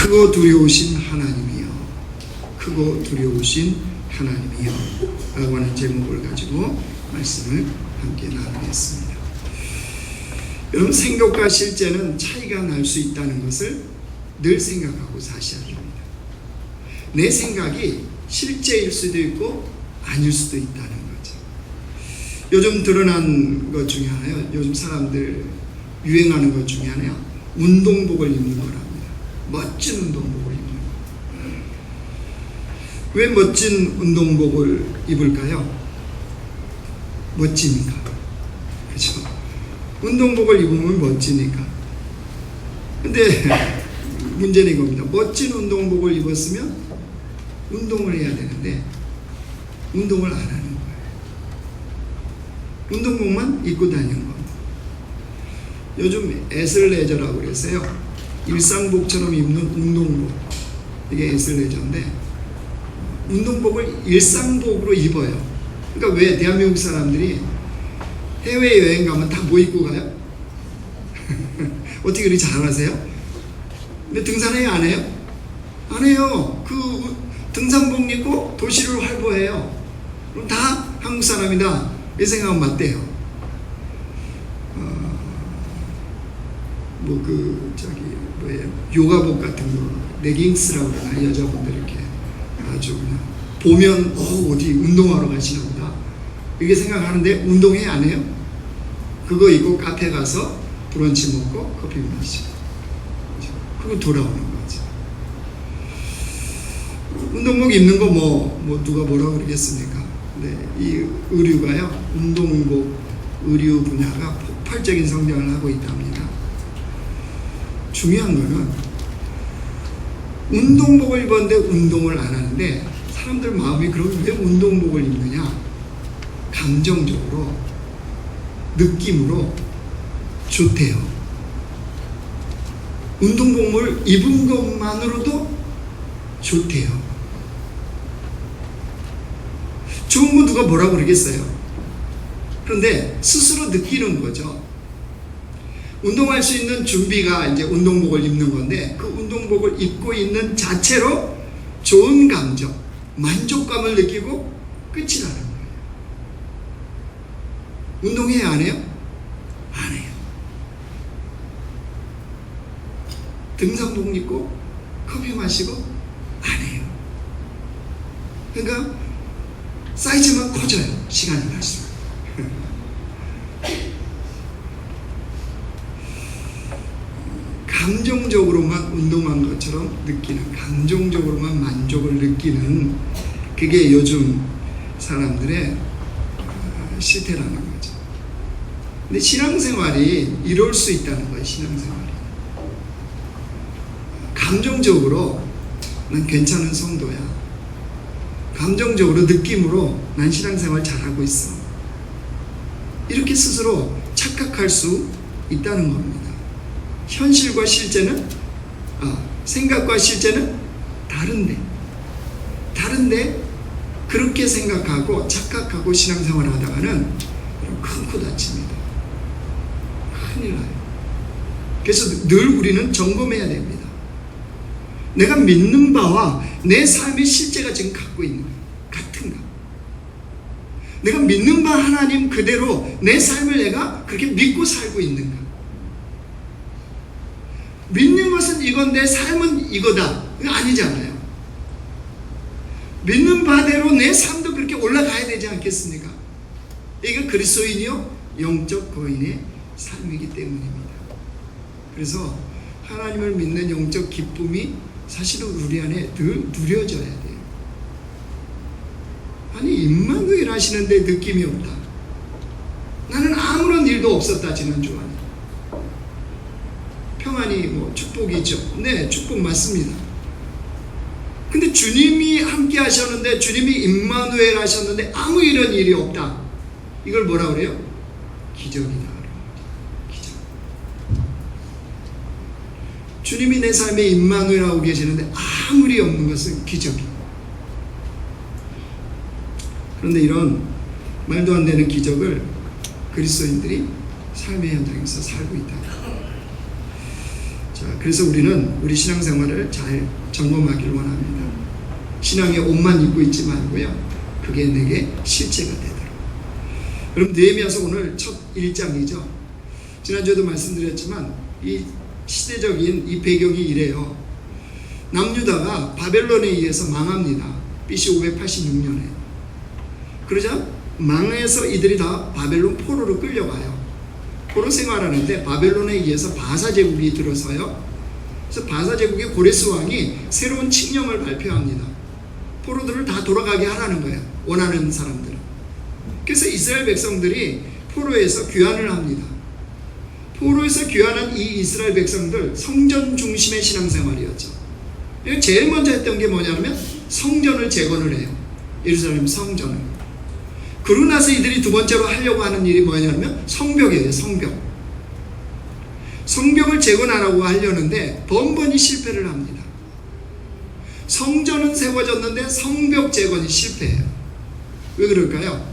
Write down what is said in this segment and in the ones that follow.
크고 두려우신 하나님이여, 크고 두려우신 하나님이여 라고 하는 제목을 가지고 말씀을 함께 나누겠습니다. 여러분, 생각과 실제는 차이가 날 수 있다는 것을 늘 생각하고 사셔야 됩니다. 내 생각이 실제일 수도 있고 아닐 수도 있다는 거죠. 요즘 드러난 것 중에 하나요, 요즘 사람들 유행하는 것 중에 하나요, 운동복을 입는 거랍니다. 멋진 운동복을 입는 거. 왜 멋진 운동복을 입을까요? 멋지니까. 그렇죠? 운동복을 입으면 멋지니까. 근데 문제는 이겁니다. 멋진 운동복을 입었으면 운동을 해야 되는데 운동을 안 하는 거예요. 운동복만 입고 다니는 겁니다. 요즘 애슬레저라고 그랬어요. 일상복처럼 입는 운동복, 이게 애슬레저인데 운동복을 일상복으로 입어요. 그러니까 왜 대한민국 사람들이 해외여행 가면 다 뭐 입고 가요? 어떻게 그렇게 잘하세요? 근데 등산해요, 안 해요? 안 해요. 그 등산복 입고 도시를 활보해요. 그럼 다 한국 사람이다, 이 생각은 맞대요. 요가복 같은 거, 레깅스라고 그러나, 여자분들 이렇게 아주 그냥 보면 어디 운동하러 가시나 보다, 이렇게 생각하는데 운동해, 안 해요? 그거 입고 카페 가서 브런치 먹고 커피 마시고 그리고 돌아오는 거지. 운동복 입는 거 뭐 누가 뭐라고 그러겠습니까? 네, 이 의류가요, 운동복 의류 분야가 폭발적인 성장을 하고 있답니다. 중요한 거는 운동복을 입었는데 운동을 안 하는데 사람들 마음이 그럼 왜 운동복을 입느냐? 감정적으로, 느낌으로 좋대요. 운동복을 입은 것만으로도 좋대요. 좋은 거 누가 뭐라고 그러겠어요? 그런데 스스로 느끼는 거죠. 운동할 수 있는 준비가 이제 운동복을 입는 건데, 그 운동복을 입고 있는 자체로 좋은 감정, 만족감을 느끼고 끝이라는 거예요. 운동해야 안 해요? 안 해요. 등산복 입고 커피 마시고 안 해요. 그러니까 사이즈만 커져요, 시간이 갈수록. 감정적으로만 운동한 것처럼 느끼는, 감정적으로만 만족을 느끼는, 그게 요즘 사람들의 시태라는 거죠. 근데 신앙생활이 이럴 수 있다는 거예요. 신앙생활이 감정적으로 난 괜찮은 성도야, 감정적으로, 느낌으로 난 신앙생활 잘하고 있어, 이렇게 스스로 착각할 수 있다는 겁니다. 현실과 실제는, 생각과 실제는 다른데 그렇게 생각하고 착각하고 신앙생활을 하다가는 큰 코 다칩니다. 큰일 나요. 그래서 늘 우리는 점검해야 됩니다. 내가 믿는 바와 내 삶의 실제가 지금 갖고 있는 같은가? 내가 믿는 바 하나님 그대로 내 삶을 내가 그렇게 믿고 살고 있는가? 믿는 것은 이건데 삶은 이거다, 이거 아니잖아요. 믿는 바대로 내 삶도 그렇게 올라가야 되지 않겠습니까? 이게 그리스도인이요 영적 거인의 삶이기 때문입니다. 그래서 하나님을 믿는 영적 기쁨이 사실은 우리 안에 늘 누려져야 돼요. 아니, 임마누엘 하시는데 느낌이 없다, 나는 아무런 일도 없었다, 지난주 안에 평안이 뭐 축복이죠. 네, 축복 맞습니다. 근데 주님이 함께 하셨는데, 주님이 임마누엘 하셨는데 아무 이런 일이 없다, 이걸 뭐라 그래요? 기적이다. 기적. 주님이 내 삶에 임마누엘하고 계시는데 아무 일이 없는 것은 기적이에요. 그런데 이런 말도 안 되는 기적을 그리스도인들이 삶의 현장에서 살고 있다. 자, 그래서 우리는 우리 신앙생활을 잘 점검하기를 원합니다. 신앙의 옷만 입고 있지 말고요, 그게 내게 실체가 되도록. 여러분, 느헤미야서 오늘 첫 1장이죠. 지난주에도 말씀드렸지만 이 시대적인 이 배경이 이래요. 남유다가 바벨론에 의해서 망합니다. BC 586년에. 그러자 망해서 이들이 다 바벨론 포로로 끌려가요. 포로 생활하는데 바벨론에 의해서 바사 제국이 들어서요. 그래서 바사 제국의 고레스 왕이 새로운 칙령을 발표합니다. 포로들을 다 돌아가게 하라는 거예요, 원하는 사람들은. 그래서 이스라엘 백성들이 포로에서 귀환을 합니다. 포로에서 귀환한 이 이스라엘 백성들, 성전 중심의 신앙생활이었죠. 제일 먼저 했던 게 뭐냐면 성전을 재건을 해요. 예루살렘 성전을. 그러고 나서 이들이 두 번째로 하려고 하는 일이 뭐냐면 성벽이에요. 성벽을 재건하라고 하려는데 번번이 실패를 합니다. 성전은 세워졌는데 성벽 재건이 실패해요. 왜 그럴까요?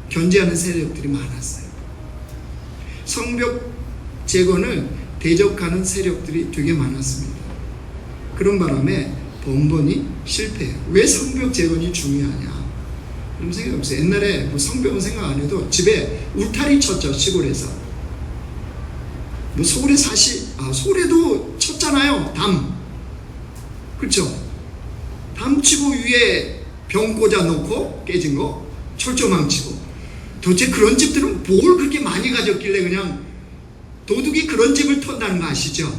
견제하는 세력들이 많았어요. 성벽 재건을 대적하는 세력들이 되게 많았습니다. 그런 바람에 번번이 실패해요. 왜 성벽 재건이 중요하냐? 그럼 생각해보세요. 옛날에 뭐 성벽은 생각 안 해도 집에 울타리 쳤죠, 시골에서. 뭐 서울에 서울에도 쳤잖아요, 담. 그렇죠? 담 치고 위에 병 꽂아 놓고 깨진 거, 철조망 치고. 도대체 그런 집들은 뭘 그렇게 많이 가졌길래 그냥 도둑이 그런 집을 턴다는 거 아시죠?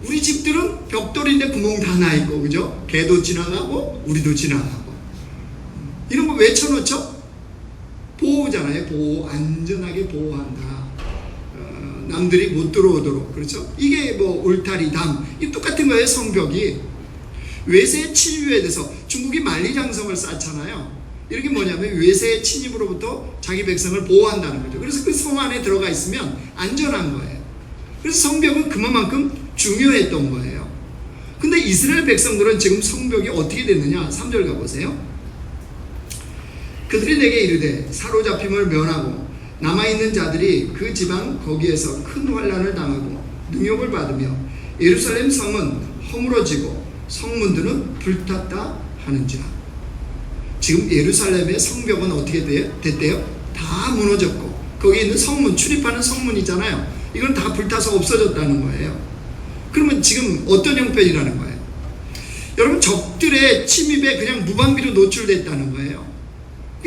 우리 집들은 벽돌인데 구멍 다 나 있고, 그죠? 개도 지나가고 우리도 지나가고. 이런 거 왜 쳐놓죠? 보호잖아요. 보호, 안전하게 보호한다. 남들이 못 들어오도록. 그렇죠? 이게 뭐 울타리, 담, 이 똑같은 거예요. 성벽이 외세 침입에 대해서 중국이 만리장성을 쌓잖아요. 이렇게 뭐냐면 외세의 침입으로부터 자기 백성을 보호한다는 거죠. 그래서 그 성 안에 들어가 있으면 안전한 거예요. 그래서 성벽은 그만큼 중요했던 거예요. 근데 이스라엘 백성들은 지금 성벽이 어떻게 됐느냐? 3절 가보세요. 그들이 내게 이르되 사로잡힘을 면하고 남아있는 자들이 그 지방 거기에서 큰 환난을 당하고 능욕을 받으며 예루살렘 성은 허물어지고 성문들은 불탔다 하는지라. 지금 예루살렘의 성벽은 어떻게 됐대요? 다 무너졌고 거기 있는 성문, 출입하는 성문이잖아요. 이건 다 불타서 없어졌다는 거예요. 그러면 지금 어떤 형편이라는 거예요? 여러분, 적들의 침입에 그냥 무방비로 노출됐다는 거예요.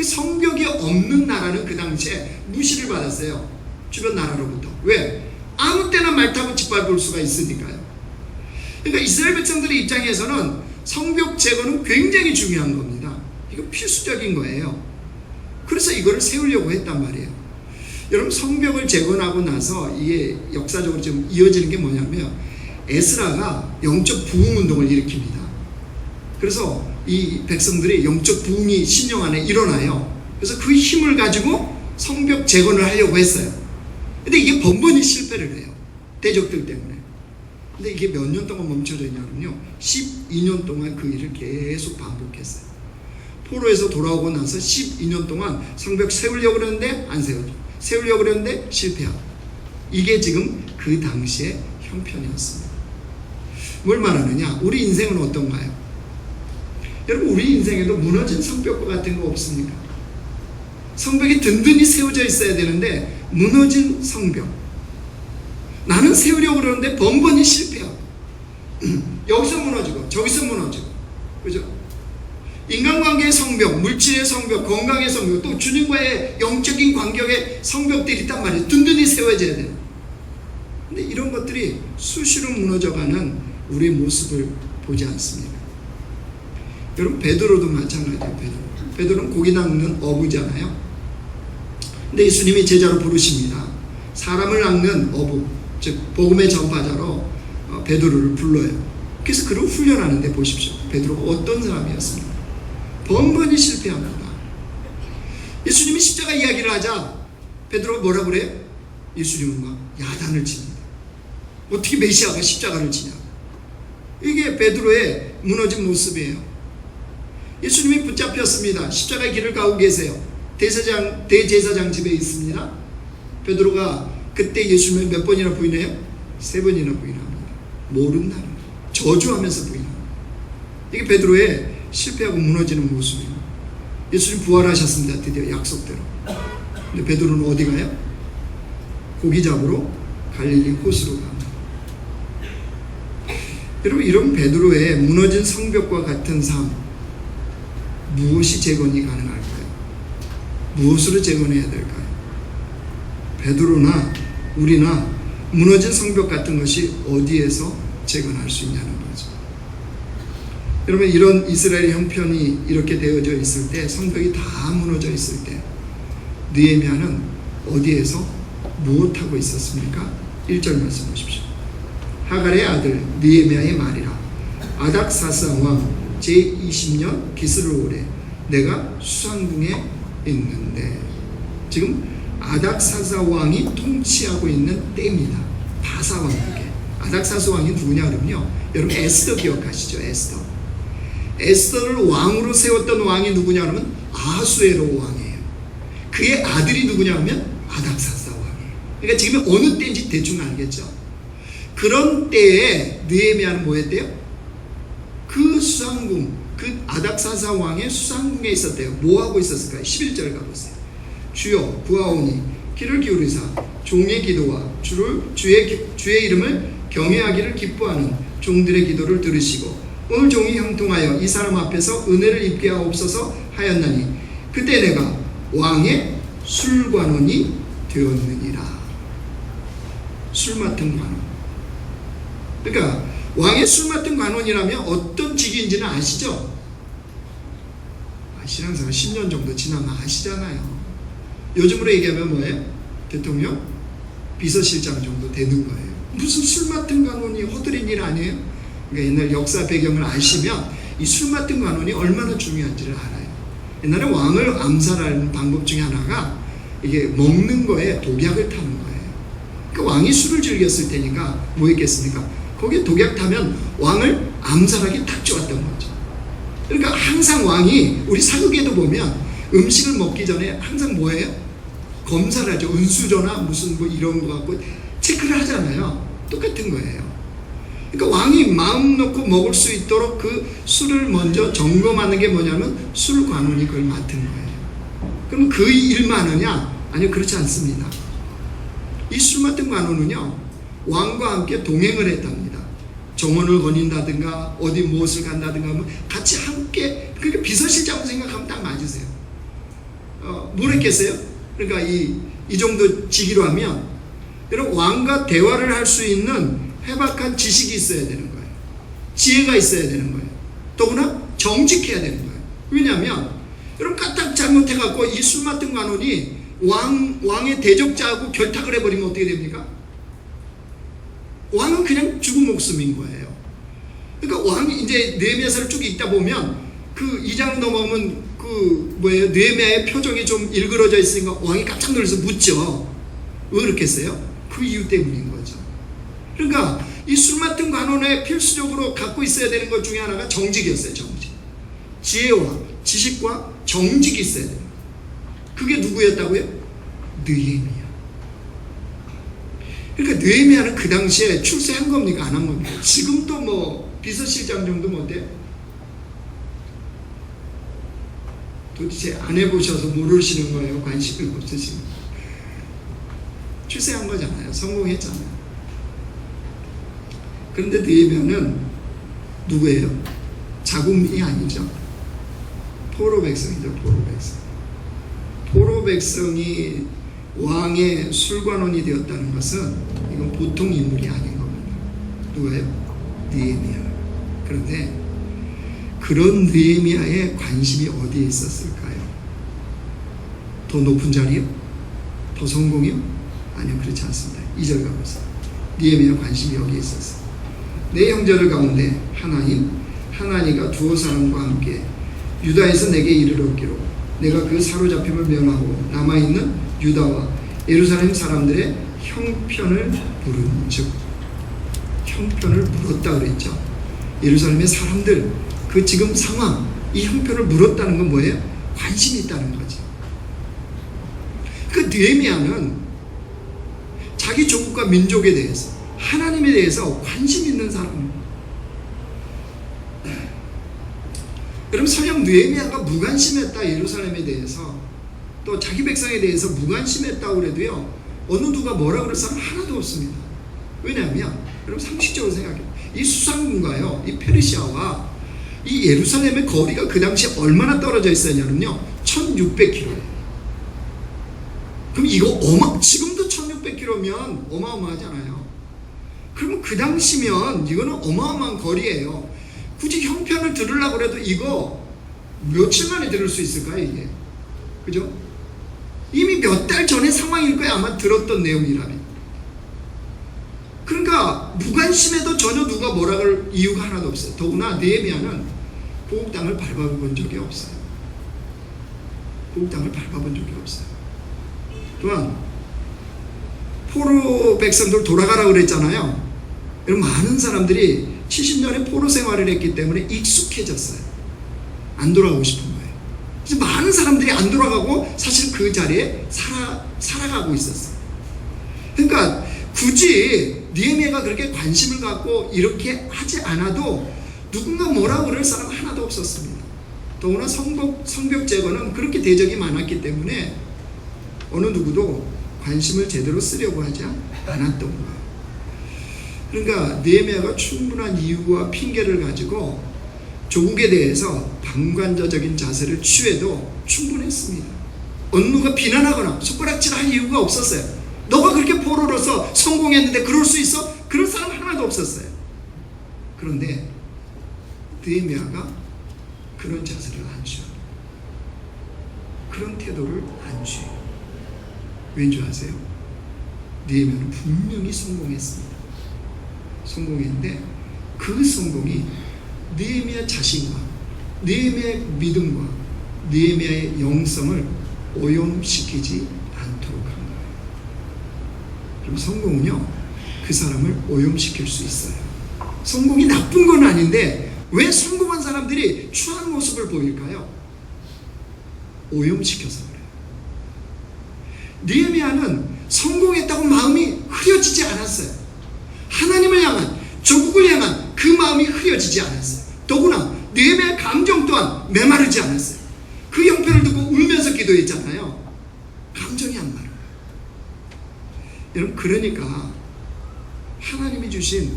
성벽이 없는 나라는 그 당시에 무시를 받았어요. 주변 나라로부터. 왜? 아무 때나 말 타고 짓밟을 수가 있으니까요. 그러니까 이스라엘 백성들의 입장에서는 성벽 제거는 굉장히 중요한 겁니다. 이거 필수적인 거예요. 그래서 이거를 세우려고 했단 말이에요. 여러분, 성벽을 재건하고 나서 이게 역사적으로 좀 이어지는 게 뭐냐면 에스라가 영적 부흥 운동을 일으킵니다. 그래서 이 백성들이 영적 부흥이 신령 안에 일어나요. 그래서 그 힘을 가지고 성벽 재건을 하려고 했어요. 근데 이게 번번이 실패를 해요. 대적들 때문에. 근데 이게 몇 년 동안 멈춰져 있냐면요, 12년 동안 그 일을 계속 반복했어요. 포로에서 돌아오고 나서 12년 동안 성벽 세우려고 그랬는데 안 세워져. 세우려고 그랬는데 실패하고. 이게 지금 그 당시의 형편이었습니다. 뭘 말하느냐? 우리 인생은 어떤가요? 여러분, 우리 인생에도 무너진 성벽과 같은 거 없습니까? 성벽이 든든히 세워져 있어야 되는데 무너진 성벽. 나는 세우려고 그러는데 번번이 실패하고 여기서 무너지고 저기서 무너지고, 그죠? 인간관계의 성벽, 물질의 성벽, 건강의 성벽, 또 주님과의 영적인 관계의 성벽들이 있단 말이에요. 든든히 세워져야 돼요. 근데 이런 것들이 수시로 무너져가는 우리의 모습을 보지 않습니다. 여러분, 베드로도 마찬가지예요. 베드로는 고기 낚는 어부잖아요. 근데 예수님이 제자로 부르십니다. 사람을 낚는 어부, 즉 복음의 전파자로 베드로를 불러요. 그래서 그를 훈련하는데 보십시오. 베드로가 어떤 사람이었습니까? 번번이 실패합니다. 예수님이 십자가 이야기를 하자 베드로가 뭐라 그래요? 예수님은 막 야단을 칩니다. 어떻게 메시아가 십자가를 치냐? 이게 베드로의 무너진 모습이에요. 예수님이 붙잡혔습니다. 십자가의 길을 가고 계세요. 대제사장 집에 있습니다. 베드로가 그때 예수님을 몇 번이나 부인해요? 3번이나 부인합니다. 모른다는 거예요. 저주하면서 부인합니다. 이게 베드로의 실패하고 무너지는 모습이에요. 예수님 부활하셨습니다. 드디어 약속대로. 근데 베드로는 어디 가요? 고기 잡으러 갈릴리 호수로 갑니다. 여러분, 이런 베드로의 무너진 성벽과 같은 삶, 무엇이 재건이 가능할까요? 무엇으로 재건해야 될까요? 베드로나 우리나 무너진 성벽 같은 것이 어디에서 재건할 수 있냐는 거죠. 여러분, 이런 이스라엘 형편이 이렇게 되어져 있을 때, 성벽이 다 무너져 있을 때 느헤미야는 어디에서 무엇하고 있었습니까? 1절 말씀 보십시오. 하갈의 아들 느헤미야의 말이라. 아닥사스다 왕 제20년 기스르올에 내가 수상궁에 있는데, 지금 아닥사스다 왕이 통치하고 있는 때입니다. 바사 왕에게. 아닥사스 왕이 누구냐 그러면요, 여러분 에스더 기억하시죠? 에스더를 왕으로 세웠던 왕이 누구냐 하면 아하수에로 왕이에요. 그의 아들이 누구냐 하면 아닥사스다 왕이에요. 그러니까 지금 어느 때인지 대충 알겠죠? 그런 때에 느헤미야는 뭐 했대요? 그 수상궁, 그 아닥사스다 왕의 수상궁에 있었대요. 뭐 하고 있었을까요? 11절 가보세요. 주여 구하오니 귀를 기울이사 종의 기도와 주의 이름을 경외하기를 기뻐하는 종들의 기도를 들으시고 오늘 종이 형통하여 이 사람 앞에서 은혜를 입게 하옵소서 하였나니 그때 내가 왕의 술관원이 되었느니라. 술 맡은 관원. 그러니까 왕의 술 맡은 관원이라면 어떤 직위인지는 아시죠? 신앙생활 10년 정도 지나면 아시잖아요. 요즘으로 얘기하면 뭐예요? 대통령 비서실장 정도 되는 거예요. 무슨 술 맡은 관원이 허드렛 일 아니에요? 그러니까 옛날 역사 배경을 아시면 이 술 맡은 관원이 얼마나 중요한지를 알아요. 옛날에 왕을 암살하는 방법 중에 하나가 이게 먹는 거에 독약을 타는 거예요. 그러니까 왕이 술을 즐겼을 때니까 뭐 했겠습니까? 거기에 독약 타면 왕을 암살하기 딱 좋았던 거죠. 그러니까 항상 왕이, 우리 사극에도 보면 음식을 먹기 전에 항상 뭐예요? 검사를 하죠. 은수저나 무슨 뭐 이런 거 갖고 체크를 하잖아요. 똑같은 거예요. 그러니까 왕이 마음 놓고 먹을 수 있도록 그 술을 먼저 점검하는 게 뭐냐면 술관원이 그걸 맡은 거예요. 그럼 그 일만 하느냐? 아니요, 그렇지 않습니다. 이 술 맡은 관원은요, 왕과 함께 동행을 했답니다. 정원을 거닌다든가 어디 무엇을 간다든가 뭐 같이 함께, 그러니까 비서실장으로 생각하면 딱 맞으세요. 뭘 했겠어요? 그러니까 이 정도 직위로 하면 여러분, 왕과 대화를 할 수 있는 해박한 지식이 있어야 되는 거예요. 지혜가 있어야 되는 거예요. 더구나 정직해야 되는 거예요. 왜냐하면 여러분, 까딱 잘못해갖고 이 술 맡은 관원이 왕의 대적자하고 결탁을 해버리면 어떻게 됩니까? 왕은 그냥 죽은 목숨인 거예요. 그러니까 왕이 이제 느헤미야서를 쭉 읽다 보면 그 2장으로 넘어오면 그 뭐예요? 느헤미야의 표정이 좀 일그러져 있으니까 왕이 깜짝 놀라서 묻죠. 왜 그렇겠어요? 그 이유 때문인 거죠. 그러니까 이 술 맡은 관원에 필수적으로 갖고 있어야 되는 것 중에 하나가 정직이었어요. 정직. 지혜와 지식과 정직이 있어야 돼요. 그게 누구였다고요? 느헤미야. 그러니까 느헤미야는 그 당시에 출세한 겁니까? 안 한 겁니까? 지금도 뭐 비서실장 정도 뭐 어때요? 도대체 안 해보셔서 모르시는 거예요? 관심이 없으신 거예요? 출세한 거잖아요. 성공했잖아요. 그런데 느헤미야는 누구예요? 자국민이 아니죠. 포로 백성이죠. 포로 백성. 포로 백성이 왕의 술관원이 되었다는 것은 이건 보통 인물이 아닌 겁니다. 누가요? 느헤미야. 그런데 그런 느헤미야의 관심이 어디에 있었을까요? 더 높은 자리요? 더 성공이요? 아니요, 그렇지 않습니다. 2절 가보세요. 느헤미야 관심이 여기에 있었어요. 내 형제들 가운데 하나니가 두어 사람과 함께 유다에서 내게 이르렀기로 내가 그 사로잡힘을 면하고 남아있는 유다와 예루살렘 사람들의 형편을 물은즉, 형편을 물었다 그랬죠. 예루살렘의 사람들 그 지금 상황, 이 형편을 물었다는 건 뭐예요? 관심이 있다는 거죠. 그 느헤미야는 자기 조국과 민족에 대해서, 하나님에 대해서 관심 있는 사람. 여러분, 설령 느헤미야가 무관심했다, 예루살렘에 대해서, 또 자기 백성에 대해서 무관심했다고 해도요, 어느 누가 뭐라 그럴 사람 하나도 없습니다. 왜냐하면 여러분, 상식적으로 생각해요. 이 수상군가요, 이 페르시아와 이 예루살렘의 거리가 그 당시에 얼마나 떨어져 있었냐면요, 1600km예요. 그럼 이거 지금도 1600km면 어마어마하잖아요. 그러면 그 당시면 이거는 어마어마한 거리예요. 굳이 형편을 들으려고 해도 이거 며칠 만에 들을 수 있을까요, 이게? 그죠? 이미 몇 달 전의 상황일 거예요, 아마 들었던 내용이라면. 그러니까 무관심해도 전혀 누가 뭐라 그럴 이유가 하나도 없어요. 더구나 느헤미야는 고국 땅을 밟아본 적이 없어요. 고국 땅을 밟아본 적이 없어요. 또한 포로 백성들 돌아가라고 그랬잖아요. 여러분, 많은 사람들이 70년의 포로 생활을 했기 때문에 익숙해졌어요. 안 돌아가고 싶은 거예요. 그래서 많은 사람들이 안 돌아가고 사실 그 자리에 살아가고 있었어요. 그러니까 굳이 느헤미야가 그렇게 관심을 갖고 이렇게 하지 않아도 누군가 뭐라고 그럴 사람 하나도 없었습니다. 더구나 성벽 제거는 그렇게 대적이 많았기 때문에 어느 누구도 관심을 제대로 쓰려고 하지 않았던 거예요. 그러니까 느헤미야가 충분한 이유와 핑계를 가지고 조국에 대해서 방관자적인 자세를 취해도 충분했습니다. 어느 누가 비난하거나 손가락질할 이유가 없었어요. 너가 그렇게 포로로서 성공했는데 그럴 수 있어? 그런 사람 하나도 없었어요. 그런데 느헤미야가 그런 자세를 안 취해요. 그런 태도를 안 취해요. 왠지 아세요? 느헤미야는 분명히 성공했습니다. 성공했는데 그 성공이 느헤미야 자신과 느헤미야의 믿음과 느헤미야의 영성을 오염시키지 않도록 한 거예요. 그럼 성공은요, 그 사람을 오염시킬 수 있어요. 성공이 나쁜 건 아닌데 왜 성공한 사람들이 추한 모습을 보일까요? 오염시켜서 그래요. 느헤미야는 성공했다고 마음이 흐려지지 않았어요. 하나님을 향한, 조국을 향한 그 마음이 흐려지지 않았어요. 더구나 느헤미야의 감정 또한 메마르지 않았어요. 그 형편을 듣고 울면서 기도했잖아요. 감정이 안 마르고. 여러분, 그러니까 하나님이 주신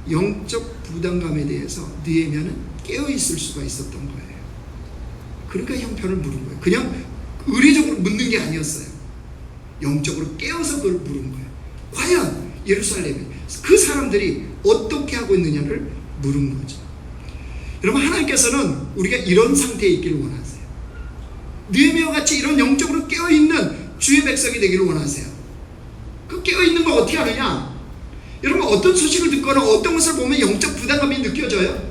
영적 부담감에 대해서 느헤미야는 깨어있을 수가 있었던 거예요. 그러니까 형편을 물은 거예요. 그냥 의례적으로 묻는 게 아니었어요. 영적으로 깨어서 그걸 물은 거예요. 과연 예루살렘에 그 사람들이 어떻게 하고 있느냐를 물은 거죠. 여러분, 하나님께서는 우리가 이런 상태에 있기를 원하세요. 느헤미야와 같이 이런 영적으로 깨어있는 주의 백성이 되기를 원하세요. 그 깨어있는 걸 어떻게 하느냐? 여러분, 어떤 소식을 듣거나 어떤 것을 보면 영적 부담감이 느껴져요?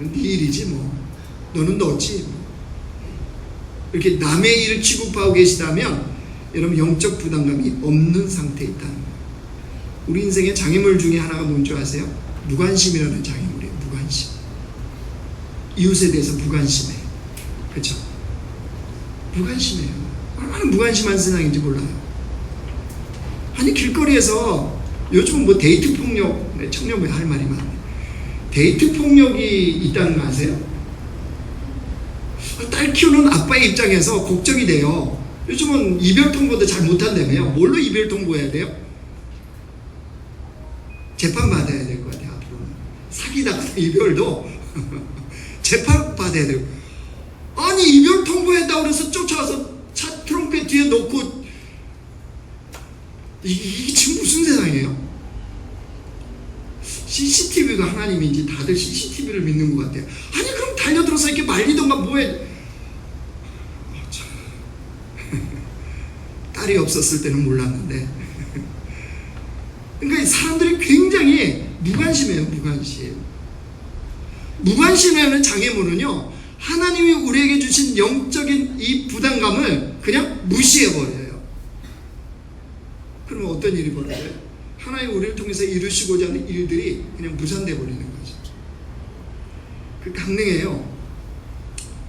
네 일이지 뭐, 너는 너지 뭐. 이렇게 남의 일을 취급하고 계시다면 여러분, 영적 부담감이 없는 상태에 있다는 거예요. 우리 인생의 장애물 중에 하나가 뭔지 아세요? 무관심이라는 장애물이에요. 무관심. 이웃에 대해서 무관심해. 그렇죠? 무관심해요. 얼마나 무관심한 세상인지 몰라요. 아니, 길거리에서 요즘은 뭐 데이트 폭력, 청년부에 할 말이 많네. 데이트 폭력이 있다는 거 아세요? 딸 키우는 아빠의 입장에서 걱정이 돼요. 요즘은 이별 통보도 잘 못한다며요. 뭘로 이별 통보해야 돼요? 재판 받아야 될 것 같아요. 앞으로는 사귀다가 이별도 재판 받아야 돼요. 아니, 이별 통보했다고 그래서 쫓아와서 차 트렁크 뒤에 놓고, 이게 지금 무슨 세상이에요? CCTV가 하나님인지 다들 CCTV를 믿는 것 같아요. 아니, 그럼 달려들어서 이렇게 말리던가 뭐해. 딸이 없었을 때는 몰랐는데. 그러니까 사람들이 굉장히 무관심해요. 무관심. 무관심하는 장애물은요, 하나님이 우리에게 주신 영적인 이 부담감을 그냥 무시해버려요. 그러면 어떤 일이 벌어져요? 하나님 우리를 통해서 이루시고자 하는 일들이 그냥 무산돼 버리는 거죠. 그 강릉에요,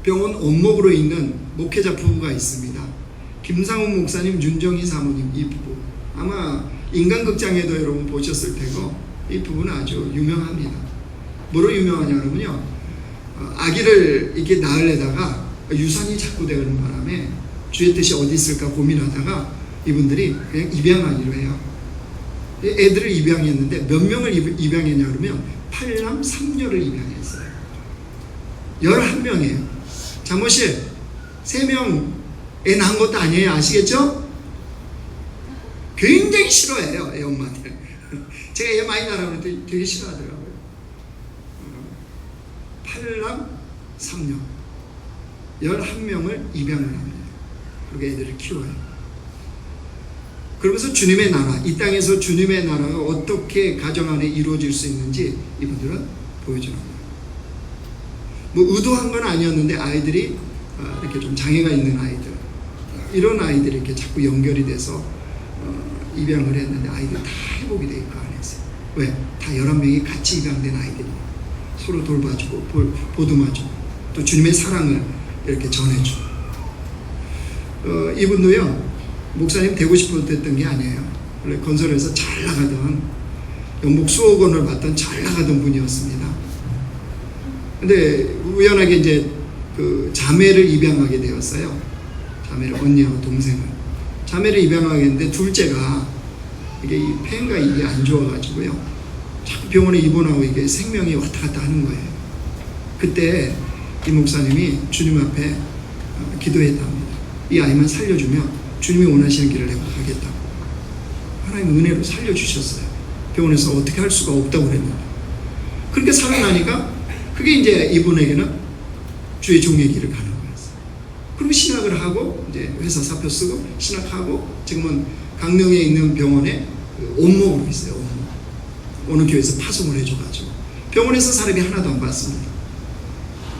병원 원목으로 있는 목회자 부부가 있습니다. 김상훈 목사님, 윤정희 사모님 이 부부 아마 인간극장에도 여러분 보셨을 테고 이 부부는 아주 유명합니다. 뭐로 유명하냐면요, 아기를 이렇게 낳으려다가 유산이 자꾸 되는 바람에 주의 뜻이 어디 있을까 고민하다가 이분들이 그냥 입양하기로 해요. 애들을 입양했는데 몇 명을 입양했냐 그러면 8남 3녀를 입양했어요. 11명이에요. 자모실 3명 애 낳은 것도 아니에요. 아시겠죠? 굉장히 싫어해요, 애 엄마들. 제가 애 많이 낳으라고 그랬더니 되게 싫어하더라고요. 8남 3녀 11명을 입양을 합니다. 그렇게 애들을 키워요. 그러면서 주님의 나라, 이 땅에서 주님의 나라가 어떻게 가정 안에 이루어질 수 있는지 이분들은 보여주는 거예요. 뭐 의도한 건 아니었는데 아이들이 이렇게 좀 장애가 있는 아이들, 이런 아이들이 이렇게 자꾸 연결이 돼서 입양을 했는데 아이들 다 회복이 돼 있고 안 했어요. 왜? 다 11명이 같이 입양된 아이들이 서로 돌봐주고 보듬어주고 또 주님의 사랑을 이렇게 전해주고. 이분도요, 목사님 되고 싶어서 됐던 게 아니에요. 원래 건설에서 잘 나가던, 연봉 수억 원을 받던 잘 나가던 분이었습니다. 근데 우연하게 이제 그 자매를 입양하게 되었어요. 자매를, 언니하고 동생을. 자매를 입양하게 했는데 둘째가 이게 이 폐가 이게 안 좋아가지고요, 자꾸 병원에 입원하고 이게 생명이 왔다 갔다 하는 거예요. 그때 이 목사님이 주님 앞에 기도했답니다. 이 아이만 살려주면 주님이 원하시는 길을 내가 가겠다고. 하나님 은혜로 살려주셨어요. 병원에서 어떻게 할 수가 없다고 그랬는데. 그렇게 살아나니까 그게 이제 이분에게는 주의 종의 길을 가는 거였어요. 그리고 신학을 하고 이제 회사 사표 쓰고 신학하고 지금은 강릉에 있는 병원에 온목으로 있어요. 온목. 어느 교회에서 파송을 해줘가지고 병원에서 사례비 하나도 안 받습니다.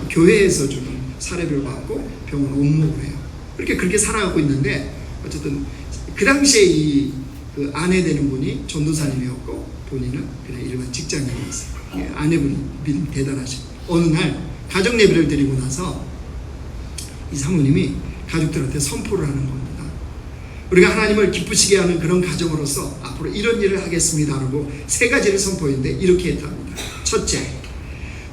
교회에서 주는 사례비를 받고 병원 온목을 해요. 그렇게 살아가고 있는데, 어쨌든 그 당시에 그 아내 되는 분이 전도사님이었고 본인은 그냥 일반 직장인이었어요. 아내분이 믿음 대단하시고 어느 날 가정 예배를 드리고 나서 이 사모님이 가족들한테 선포를 하는 겁니다. 우리가 하나님을 기쁘시게 하는 그런 가정으로서 앞으로 이런 일을 하겠습니다라고 3가지를 선포했는데 이렇게 했답니다. 첫째,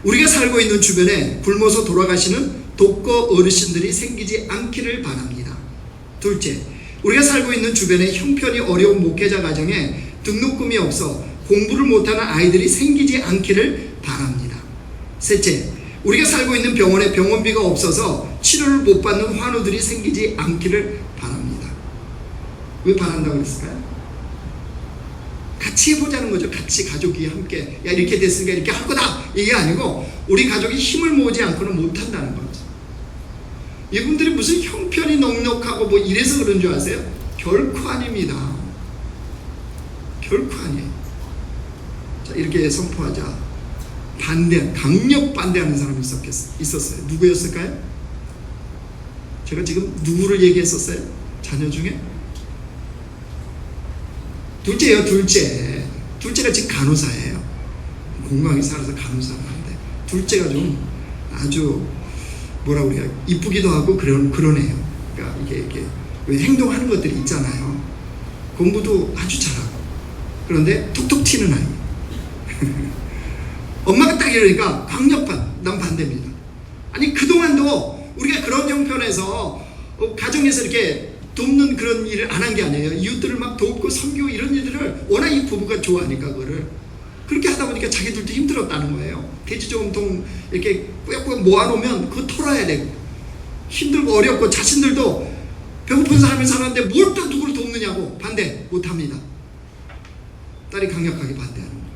우리가 살고 있는 주변에 굶어서 돌아가시는 독거 어르신들이 생기지 않기를 바랍니다. 둘째, 우리가 살고 있는 주변에 형편이 어려운 목회자 가정에 등록금이 없어 공부를 못하는 아이들이 생기지 않기를 바랍니다. 셋째, 우리가 살고 있는 병원에 병원비가 없어서 치료를 못 받는 환우들이 생기지 않기를 바랍니다. 왜 바란다고 그랬을까요? 같이 해보자는 거죠. 같이 가족이 함께, 야 이렇게 됐으니까 이렇게 할 거다, 이게 아니고 우리 가족이 힘을 모으지 않고는 못한다는 거죠. 이분들이 무슨 형편이 넉넉하고 뭐 이래서 그런 줄 아세요? 결코 아닙니다. 결코 아니에요. 자, 이렇게 선포하자 강력 반대하는 사람이 있었어요. 누구였을까요? 제가 지금 누구를 얘기했었어요? 자녀 중에? 둘째예요. 둘째가 지금 간호사예요. 건강하게 살아서 간호사를 하는데 둘째가 좀 아주 뭐라 우리가 이쁘기도 하고 그러네요. 그러니까 이게 왜 행동하는 것들이 있잖아요. 공부도 아주 잘하고 그런데 톡톡 튀는 아이. 엄마가 딱 이러니까 난 반대입니다. 아니 그동안도 우리가 그런 형편에서 가정에서 이렇게 돕는 그런 일을 안 한 게 아니에요. 이웃들을 막 돕고 섬기고 이런 일들을 워낙 이 부부가 좋아하니까 그거를 그렇게 하다 보니까 자기들도 힘들었다는 거예요. 돼지저금통 이렇게 꾸역꾸역 모아놓으면 그거 털어야 되고 힘들고 어렵고 자신들도 배고픈 사람이 사는데 뭘 또 누구를 돕느냐고 반대 못합니다. 딸이 강력하게 반대하는 거예요.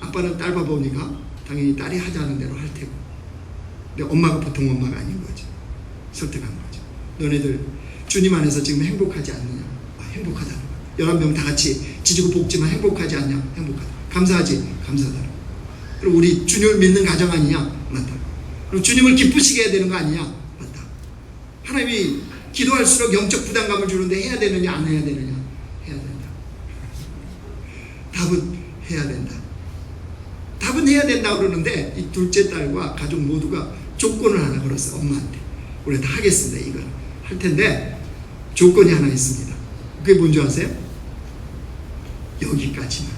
아빠는 딸 봐보니까 당연히 딸이 하자는 대로 할 테고, 근데 엄마가 보통 엄마가 아닌 거죠. 설득한 거죠. 너네들 주님 안에서 지금 행복하지 않느냐? 행복하다는 거야. 11명 다 같이 지지고 볶지만 행복하지 않냐? 행복하다. 감사하지? 감사하다. 그리고 우리 주님을 믿는 가정 아니냐? 맞다. 그리고 주님을 기쁘시게 해야 되는 거 아니냐? 맞다. 하나님이 기도할수록 영적 부담감을 주는데 해야 되느냐? 안 해야 되느냐? 해야 된다. 답은 해야 된다. 답은 해야 된다 그러는데 이 둘째 딸과 가족 모두가 조건을 하나 걸었어요. 엄마한테. 우리 다 하겠습니다. 이걸 할 텐데 조건이 하나 있습니다. 그게 뭔지 아세요? 여기까지만.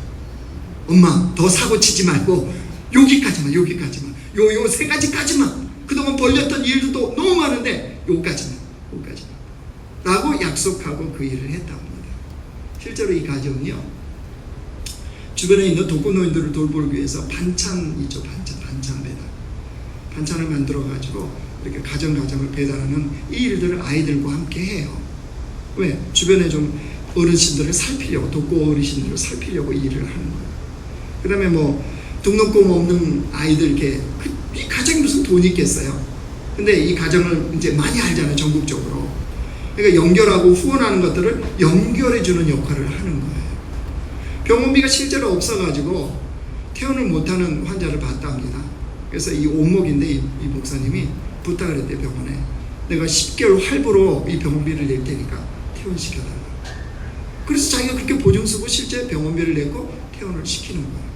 엄마 더 사고 치지 말고 여기까지만. 요 세 가지까지만. 그동안 벌렸던 일도 너무 많은데 요까지만 라고 약속하고 그 일을 했다고 합니다. 실제로 이 가정은요, 주변에 있는 독거노인들을 돌보기 위해서 반찬이죠. 반찬 배달. 반찬을 만들어 가지고 이렇게 가정을 배달하는 이 일들을 아이들과 함께 해요. 왜? 주변에 좀 어르신들을 살피려고, 독거 어르신들을 살피려고 이 일을 하는 거예요. 그 다음에 뭐 등록금 없는 아이들, 이렇게 이 가정이 무슨 돈이 있겠어요. 근데 이 가정을 이제 많이 알잖아요, 전국적으로. 그러니까 연결하고 후원하는 것들을 연결해주는 역할을 하는 거예요. 병원비가 실제로 없어가지고 퇴원을 못하는 환자를 봤답니다. 그래서 이 오목인데 이 목사님이 부탁을 했대요, 병원에. 내가 10개월 할부로 이 병원비를 낼 테니까 퇴원시켜달라. 그래서 자기가 그렇게 보증 쓰고 실제 병원비를 내고 퇴원을 시키는 거예요.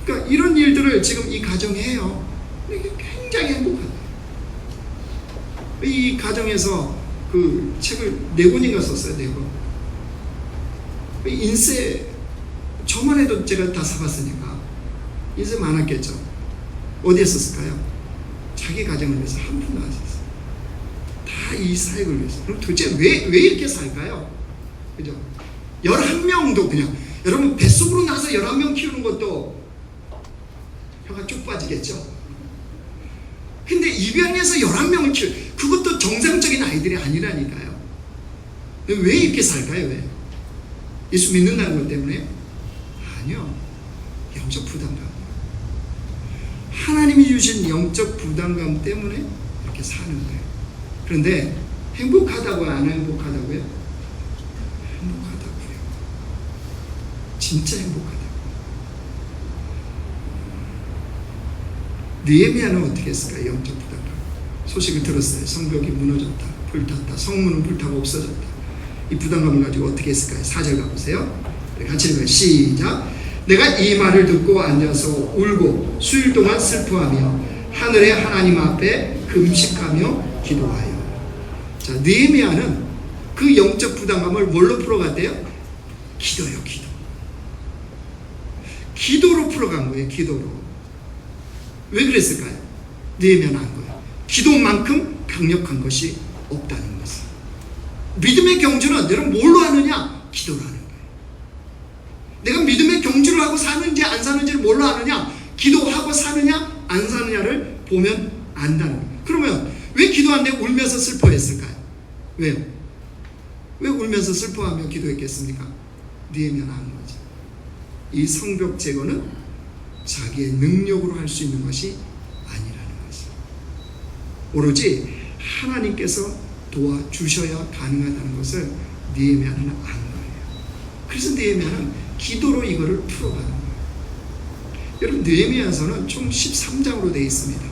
그러니까 이런 일들을 지금 이 가정이 해요. 이게 굉장히 행복하다. 이 가정에서 그 책을 4권인가 썼어요. 4권. 인쇄, 저만 해도 제가 다 사봤으니까 인쇄 많았겠죠. 어디에 썼을까요? 자기 가정을 위해서 한 푼도 안 썼어요. 다 이 사역을 위해서. 그럼 도대체 왜 이렇게 살까요? 그죠? 11명도 그냥, 여러분 뱃속으로 나서 11명 키우는 것도 혀가 쭉 빠지겠죠? 근데 입양해서 11명을 그것도 정상적인 아이들이 아니라니까요. 왜 이렇게 살까요? 왜? 예수 믿는다는 것 때문에? 아니요. 영적 부담감. 하나님이 주신 영적 부담감 때문에 이렇게 사는 거예요. 그런데 행복하다고요? 안 행복하다고요? 행복하다고요. 진짜 행복하다고. 느헤미야는 어떻게 했을까요? 영적 부담감. 소식을 들었어요. 성벽이 무너졌다, 불탔다, 성문은 불타고 없어졌다. 이 부담감을 가지고 어떻게 했을까요? 4절 가보세요. 같이 읽어요. 시작. 내가 이 말을 듣고 앉아서 울고 수일 동안 슬퍼하며 하늘의 하나님 앞에 금식하며 기도하여. 자, 느헤미야는 그 영적 부담감을 뭘로 풀어갔대요? 기도요, 기도. 기도로 풀어간 거예요, 기도로. 왜 그랬을까요? 느헤미야는 안 거예요. 기도만큼 강력한 것이 없다는 것을. 믿음의 경주는 여러분 뭘로 하느냐? 기도로 하는 거예요. 내가 믿음의 경주를 하고 사는지 안 사는지를 뭘로 아느냐? 기도하고 사느냐 안 사느냐를 보면 안다는 거예요. 그러면 왜 기도하는데 울면서 슬퍼했을까요? 왜요? 왜 울면서 슬퍼하며 기도했겠습니까? 느헤미야는 안 거죠. 이 성벽 제거는 자기의 능력으로 할 수 있는 것이 아니라는 것을. 오로지 하나님께서 도와주셔야 가능하다는 것을 느헤미야는 안 거예요. 그래서 느헤미야는 기도로 이거를 풀어가는 거예요. 여러분, 느헤미야서는 총 13장으로 되어 있습니다.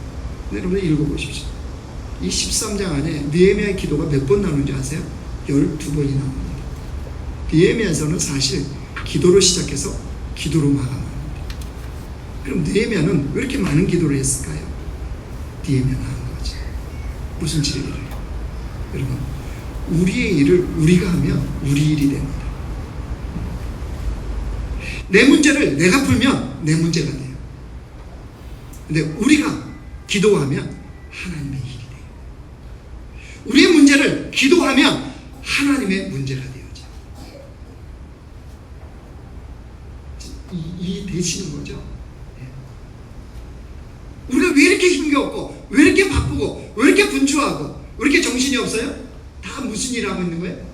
여러분 읽어보십시오. 이 13장 안에 느헤미야의 기도가 몇 번 나오는지 아세요? 12번이 나옵니다. 느헤미야서는 사실 기도로 시작해서 기도로 마감합니다. 그럼 느헤미야는 왜 이렇게 많은 기도를 했을까요? 느헤미야는 한 거죠. 무슨 진리를? 여러분, 우리의 일을 우리가 하면 우리 일이 됩니다. 내 문제를 내가 풀면 내 문제가 돼요. 근데 우리가 기도하면 하나님의 일이 돼요. 우리의 문제를 기도하면 하나님의 문제가 되어져. 이해되시는 거죠? 우리가 왜 이렇게 힘겹고, 왜 이렇게 바쁘고, 왜 이렇게 분주하고, 왜 이렇게 정신이 없어요? 다 무슨 일 하고 있는 거예요?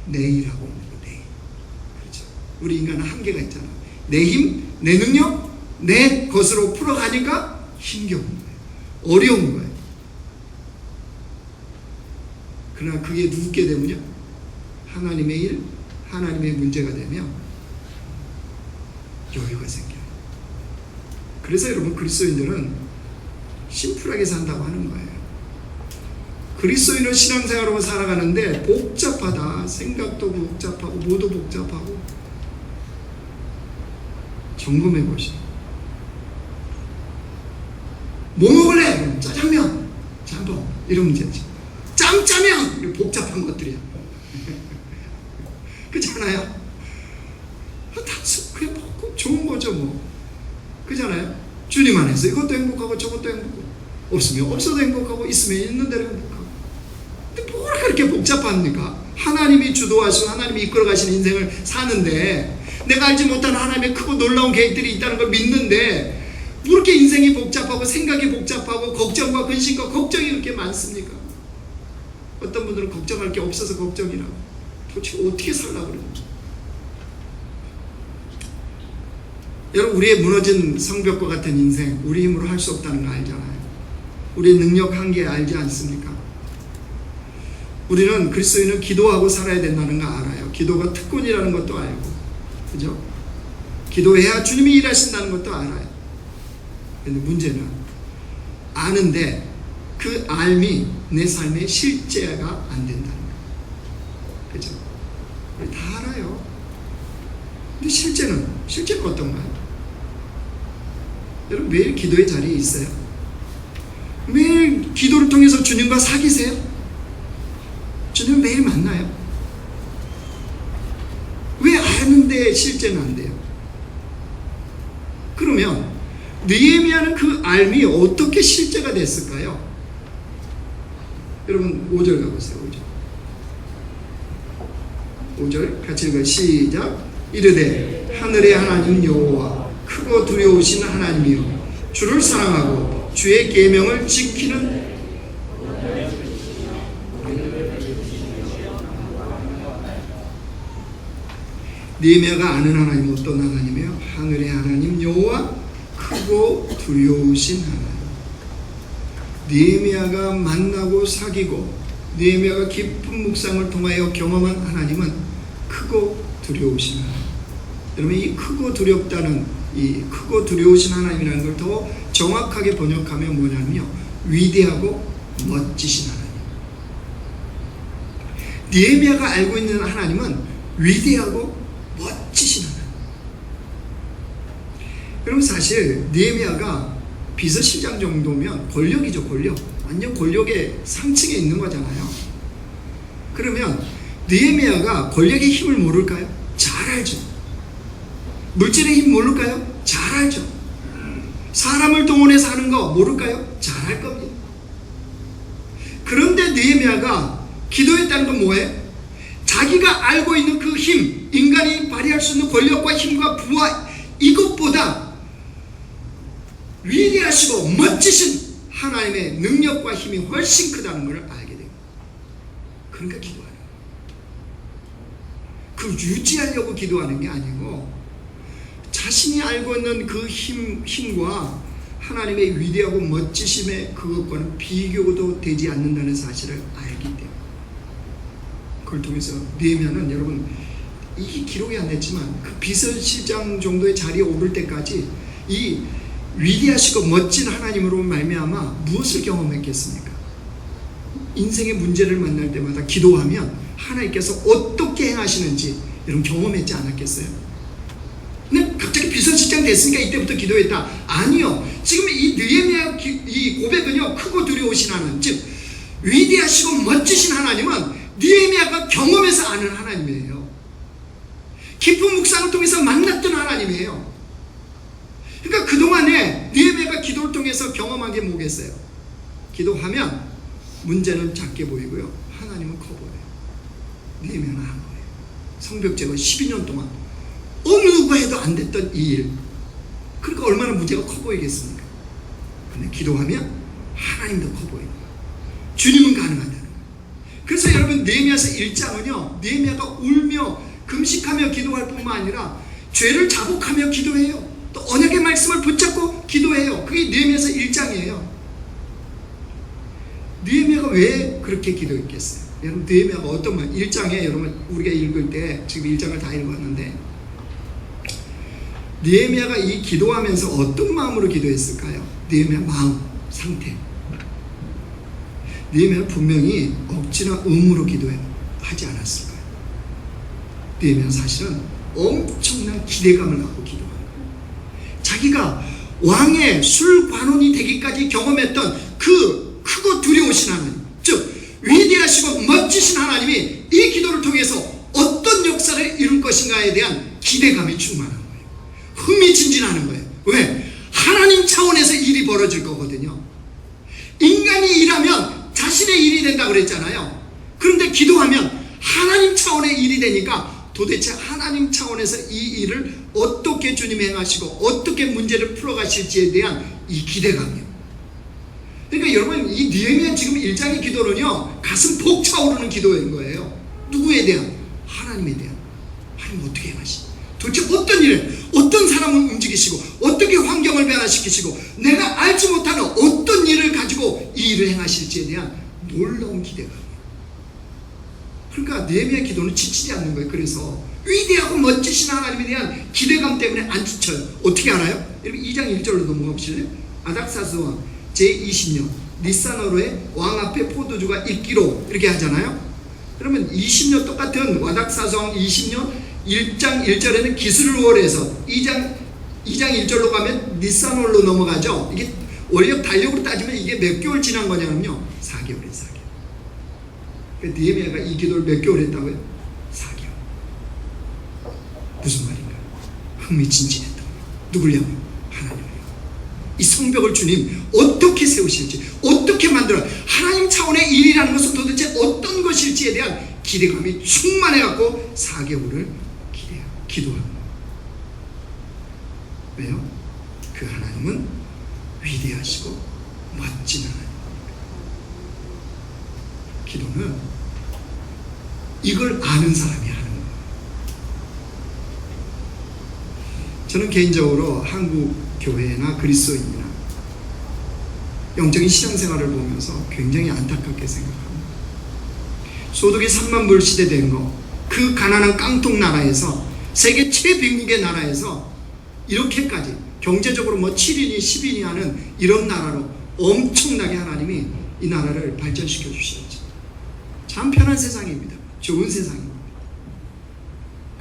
내 일하고 있는 거예요. 내 일. 그렇죠. 우리 인간은 한계가 있잖아. 내 힘, 내 능력, 내 것으로 풀어가니까 힘겨운 거예요. 어려운 거예요. 그러나 그게 누구게 되면요? 하나님의 일, 하나님의 문제가 되면 여유가 생겨요. 그래서 여러분, 그리스도인들은 심플하게 산다고 하는 거예요. 그리스도인은 신앙생활로 살아가는데 복잡하다. 생각도 복잡하고 뭐도 복잡하고. 점검해 보시죠. 뭐 먹을래? 짜장면, 짬뽕 이런 문제죠. 짬짜면 복잡한 것들이야. 그렇잖아요? 다 그냥 뭐 좋은 거죠 뭐. 그렇잖아요? 주님 안에서 이것도 행복하고 저것도 행복하고, 없으면 없어도 행복하고 있으면 있는 대로 행복하고. 근데 뭐가 그렇게 복잡합니까? 하나님이 주도하시고 하나님이 이끌어 가시는 인생을 사는데, 내가 알지 못하는 하나님의 크고 놀라운 계획들이 있다는 걸 믿는데 뭐 이렇게 인생이 복잡하고 생각이 복잡하고 걱정과 근심과 걱정이 그렇게 많습니까? 어떤 분들은 걱정할 게 없어서 걱정이라고. 도대체 어떻게 살라고 그러는지. 여러분, 우리의 무너진 성벽과 같은 인생, 우리 힘으로 할 수 없다는 거 알잖아요. 우리의 능력 한계 알지 않습니까? 우리는 그리스도인은 기도하고 살아야 된다는 거 알아요. 기도가 특권이라는 것도 알고, 그죠? 기도해야 주님이 일하신다는 것도 알아요. 근데 문제는 아는데 그 알미 내 삶의 실제가 안 된다는 거예요. 그죠? 우리 다 알아요. 근데 실제가 어떤가요? 여러분, 매일 기도의 자리에 있어요? 매일 기도를 통해서 주님과 사귀세요? 주님을 매일 만나요? 왜 아는데 실제는 안 돼요? 그러면 느헤미야는 그 알미 어떻게 실제가 됐을까요? 여러분 5절 가보세요. 5절 같이 읽어요. 시작. 이르되 하늘의 하나님 여호와 크고 두려우신 하나님이요 주를 사랑하고 주의 계명을 지키는 느헤미야가 아는 하나님은 어떤 하나님이에요? 하늘의 하나님 여호와 크고 두려우신 하나님. 느헤미야가 만나고 사귀고 느헤미야가 깊은 묵상을 통하여 경험한 하나님은 크고 두려우신 하나님. 여러분, 이 크고 두렵다는, 이 크고 두려우신 하나님이라는 걸 더 정확하게 번역하면 뭐냐면요, 위대하고 멋지신 하나님. 느헤미야가 알고 있는 하나님은 위대하고 멋지신 하나님. 그럼 사실 느헤미야가 비서실장 정도면 권력이죠, 권력. 완전 권력의 상층에 있는 거잖아요. 그러면 느헤미야가 권력의 힘을 모를까요? 잘 알죠. 물질의 힘 모를까요? 잘 알죠. 사람을 동원해서 하는 거 모를까요? 잘 알 겁니다. 그런데 느헤미야가 기도했다는 건 뭐예요? 자기가 알고 있는 그 힘, 인간이 발휘할 수 있는 권력과 힘과 부와 이것보다 위대하시고 멋지신 하나님의 능력과 힘이 훨씬 크다는 것을 알게 됩니다. 그러니까 기도하는 거예요. 그 유지하려고 기도하는 게 아니고 자신이 알고 있는 그 힘과 하나님의 위대하고 멋지심의 그것과는 비교도 되지 않는다는 사실을 알기 때문에, 그걸 통해서 느헤미야는, 여러분 이게 기록이 안 됐지만 그 비서실장 정도의 자리에 오를 때까지 이 위대하시고 멋진 하나님으로 말미암아 무엇을 경험했겠습니까? 인생의 문제를 만날 때마다 기도하면 하나님께서 어떻게 행하시는지 여러분 경험했지 않았겠어요? 근데 갑자기 비서실장 됐으니까 이때부터 기도했다. 아니요. 지금 이 느헤미야 이 고백은요, 크고 두려우신 하나님, 즉 위대하시고 멋지신 하나님은 느헤미야가 경험해서 아는 하나님이에요. 깊은 묵상을 통해서 만났던 하나님이에요. 그러니까 그동안에 느헤미야가 기도를 통해서 경험한 게 뭐겠어요? 기도하면 문제는 작게 보이고요, 하나님은 커 보여요. 느헤미야는 한 거예요. 성벽제거 12년 동안 어느 누가 해도 안 됐던 이 일, 그러니까 얼마나 문제가 커 보이겠습니까? 근데 기도하면 하나님도 커 보이는 거예요. 주님은 가능하다는 거예요. 그래서 여러분 느헤미야서 1장은요, 느헤미야가 울며 금식하며 기도할 뿐만 아니라 죄를 자복하며 기도해요. 또 언약의 말씀을 붙잡고 기도해요. 그게 느헤미야서 1장이에요. 느헤미야가 왜 그렇게 기도했겠어요? 여러분 느헤미야가 어떤 말, 1장에 여러분 우리가 읽을 때 지금 1장을 다 읽었는데 느헤미야가 이 기도하면서 어떤 마음으로 기도했을까요? 느헤미야 마음 상태. 느헤미야는 분명히 억지나 의무로 기도하지 않았을 거예요. 느헤미야는 사실은 엄청난 기대감을 갖고 기도합니다. 자기가 왕의 술관원이 되기까지 경험했던 그 크고 두려우신 하나님, 즉 위대한 위대하시고 멋지신 하나님이 이 기도를 통해서 어떤 역사를 이룰 것인가에 대한 기대감이 충만한 거예요. 흥미진진하는 거예요. 왜? 하나님 차원에서 일이 벌어질 거거든요. 인간이 일하면 자신의 일이 된다고 그랬잖아요. 그런데 기도하면 하나님 차원의 일이 되니까 도대체 하나님 차원에서 이 일을 어떻게 주님이 행하시고 어떻게 문제를 풀어가실지에 대한 이 기대감이요. 그러니까 여러분, 이 느헤미야 지금 1장의 기도는요, 가슴 벅차오르는 기도인 거예요. 누구에 대한? 하나님에 대한. 하나님 어떻게 행하시지? 도대체 어떤 일을, 어떤 사람을 움직이시고 어떻게 환경을 변화시키시고 내가 알지 못하는 어떤 일을 가지고 이 일을 행하실지에 대한 놀라운 기대감. 그러니까 느헤미야 기도는 지치지 않는 거예요. 그래서 위대하고 멋지신 하나님에 대한 기대감 때문에 안 지쳐요. 어떻게 알아요? 여러분 2장 1절로 넘어가 보실래요? 아닥사스 왕 제20년 니산어로의 왕 앞에 포도주가 있기로 이렇게 하잖아요. 그러면 20년 똑같은 와닥사스 왕 20년 1장 1절에는 기스르월에서 2장 1절로 가면 니산월로 넘어가죠. 이게 원력 달력으로 따지면 이게 몇 개월 지난 거냐면요, 4개월이에요. 4개월. 그러니까 느헤미야가 이 기도를 몇 개월 했다고요? 4개월. 무슨 말인가? 흥미진진했던 거예요. 누굴요? 하나님을요. 이 성벽을 주님 어떻게 세우실지, 어떻게 만들어, 하나님 차원의 일이라는 것은 도대체 어떤 것일지에 대한 기대감이 충만해갖고 4개월을 기도합니다. 왜요? 그 하나님은 위대하시고 멋진 하나님. 기도는 이걸 아는 사람이 하는 거예요. 저는 개인적으로 한국 교회나 그리스도인이나 영적인 신앙생활을 보면서 굉장히 안타깝게 생각합니다. 소득이 3만 불 시대 된 거, 그 가난한 깡통 나라에서, 세계 최빈국의 나라에서 이렇게까지 경제적으로 뭐 7인이 10인이 하는 이런 나라로 엄청나게 하나님이 이 나라를 발전시켜 주셨죠. 참 편한 세상입니다. 좋은 세상입니다.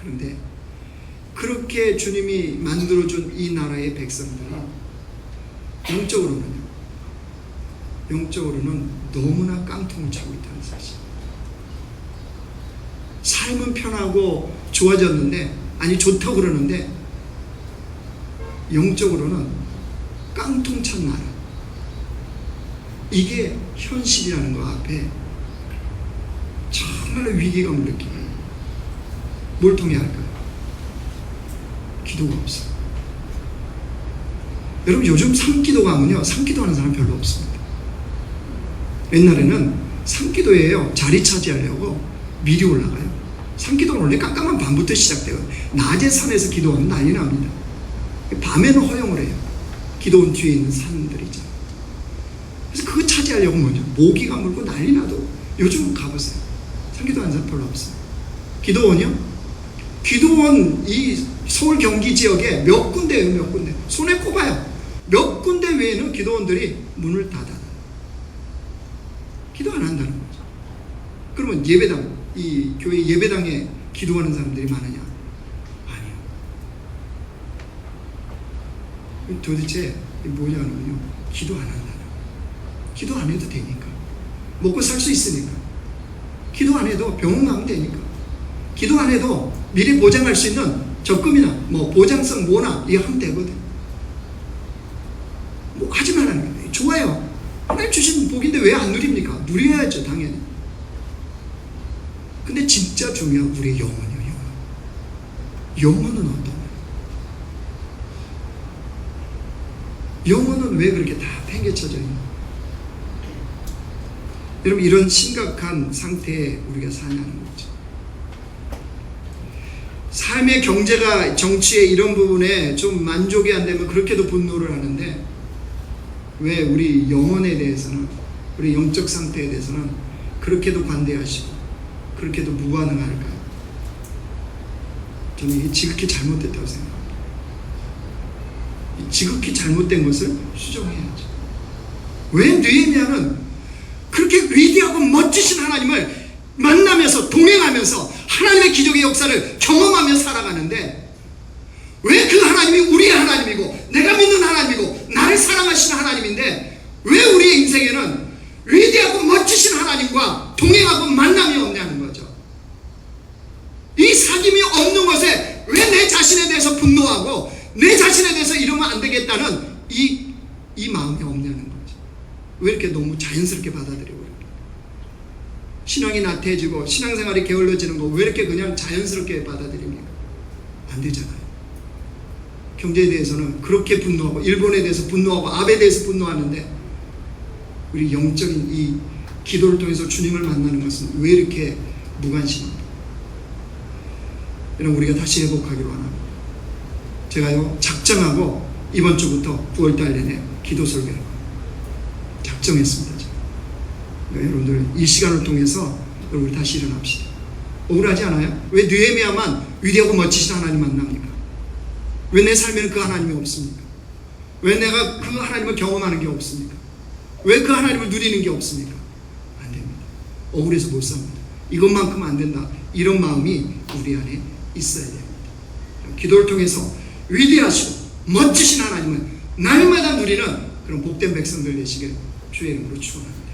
그런데 그렇게 주님이 만들어준 이 나라의 백성들이 영적으로는 너무나 깡통을 차고 있다는 사실. 삶은 편하고 좋아졌는데, 아니 좋다고 그러는데 영적으로는 깡통 찬 나라. 이게 현실이라는 것 앞에 정말로 위기감을 느끼고, 뭘 통해 할까요? 기도가 없어요. 여러분 요즘 산기도 가면요, 산기도하는 사람 별로 없습니다. 옛날에는 산기도예요. 자리 차지하려고 미리 올라가요. 산기도는 원래 깜깜한 밤부터 시작돼요. 낮에 산에서 기도하면 난리 납니다. 밤에는 허용을 해요. 기도원 뒤에 있는 산들이죠. 그래서 그거 차지하려고 먼저 모기가 물고 난리 나도 요즘 가보세요. 산기도하는 사람 별로 없어요. 기도원이요? 기도원 이 서울 경기 지역에 몇 군데예요. 몇 군데. 손에 꼽아요. 몇 군데 외에는 기도원들이 문을 닫아요. 기도 안 한다는 거죠. 그러면 예배당, 이 교회 예배당에 기도하는 사람들이 많으냐? 아니요. 도대체 뭐냐면요, 기도 안 한다는 거예요. 기도 안 해도 되니까. 먹고 살 수 있으니까. 기도 안 해도 병원 가면 되니까. 기도 안 해도 미리 보장할 수 있는 적금이나 뭐 보장성 뭐나 이거 하면 되거든. 뭐 하지 말라는 거예요. 좋아요. 하나님 주신 복인데 왜 안 누립니까? 누려야죠, 당연히. 근데 진짜 중요한 우리의 영혼이요, 영혼. 영혼은 어떤 거예요? 영혼은 왜 그렇게 다 팽개쳐져 있는 거예요? 여러분, 이런 심각한 상태에 우리가 사냐는 거죠. 삶의 경제가, 정치의 이런 부분에 좀 만족이 안 되면 그렇게도 분노를 하는데, 왜 우리 영혼에 대해서는, 우리 영적 상태에 대해서는 그렇게도 관대하시고 그렇게도 무관응할까요? 저는 이게 지극히 잘못됐다고 생각합니다. 지극히 잘못된 것을 수정해야죠. 왜 느헤미야는 그렇게 위대하고 멋지신 하나님을 만나면서 동행하면서 하나님의 기적의 역사를 경험하며 살아가는데, 왜 그 하나님이 우리의 하나님이고 내가 믿는 하나님이고 나를 사랑하시는 하나님인데 왜 우리의 인생에는 위대하고 멋지신 하나님과 동행하고 있어야 돼서 이러면 안 되겠다는 이 마음이 없냐는 거죠. 왜 이렇게 너무 자연스럽게 받아들여요? 신앙이 나태해지고 신앙생활이 게을러지는 거 왜 이렇게 그냥 자연스럽게 받아들입니까? 안 되잖아요. 경제에 대해서는 그렇게 분노하고, 일본에 대해서 분노하고, 아베에 대해서 분노하는데, 우리 영적인 이 기도를 통해서 주님을 만나는 것은 왜 이렇게 무관심합니까? 여러분, 우리가 다시 회복하기로 합니다. 제가요, 작정하고 이번 주부터 9월달 내내 기도 설교를 작정했습니다. 그러니까 여러분들 이 시간을 통해서 우리 다시 일어납시다. 억울하지 않아요? 왜 느헤미야만 위대하고 멋지신 하나님 만납니까? 왜 내 삶에는 그 하나님이 없습니까? 왜 내가 그 하나님을 경험하는 게 없습니까? 왜 그 하나님을 누리는 게 없습니까? 안 됩니다. 억울해서 못 삽니다. 이것만큼 안 된다. 이런 마음이 우리 안에 있어야 됩니다. 기도를 통해서 위대하시고 멋지신 하나님을 날마다 누리는 그런 복된 백성들 되시길 주의 이름으로 축원합니다.